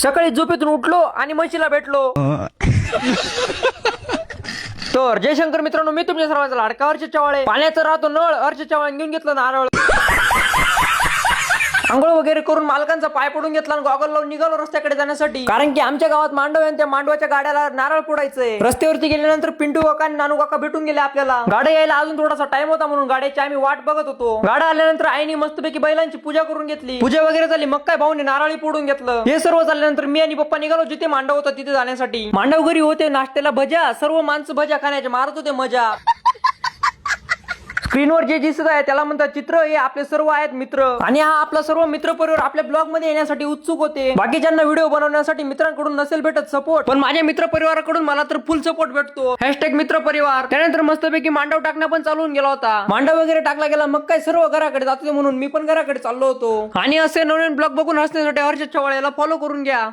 सकाळी झोपेतून उठलो आणि म्हशीला भेटलो. तर जयशंकर मित्रांनो, मी तुमच्या सर्वांचा लाडका अर्चत चव्हाळे. पाण्याचं राहतो नळ, अर्चत चव्हाळे घेऊन घेतलं नारळ. आंघोळ वगैरे करून मालकांचा पाय पडून घेतला आणि गॉगल लावून निघालो रस्त्याकडे जाण्यासाठी. कारण की आमच्या गावात मांडव आहे, त्या मांडवाच्या गाड्याला नारळ फोडायचंय. रस्त्यावरती गेल्यानंतर पिंटू काका आणि नानू काका भेटून गेले आपल्याला. गाड्या यायला अजून थोडासा टाइम होता म्हणून गाड्याची आम्ही वाट बघत होतो. गाड्या आल्यानंतर आईने मस्तपैकी बैलांची पूजा करून घेतली. पूजा वगैरे झाली, मग काय भाऊने नारळी फोडून घेतलं. हे सर्व झाल्यानंतर मी आणि पप्पा निघालो जिथे मांडव होता तिथे जाण्यासाठी. मांडव घरी होते, नाश्त्याला भज्या, सर्व माणसं भज्या खाण्याचे मारत होते मजा. स्क्रीनवर जे दिसत आहे त्याला म्हणतात चित्र. हे आपले सर्व आहेत मित्र आणि हा आपला सर्व मित्र परिवार आपल्या ब्लॉग मध्ये येण्यासाठी उत्सुक होते. बाकीच्यांना व्हिडिओ बनवण्यासाठी मित्रांकडून नसेल भेटत सपोर्ट, पण माझ्या मित्र परिवाराकडून मला तर फुल सपोर्ट भेटतो. हॅशटॅग मित्र परिवार. त्यानंतर मस्तपैकी मांडव टाकण्या पण चालून गेला होता. मांडव वगैरे टाकला गेला, मग काय सर्व घराकडे जातो म्हणून मी पण घराकडे चाललो होतो. आणि असे नवीन ब्लॉग बघून हसण्यासाठी अर्चत चव्हाळे याला फॉलो करून घ्या.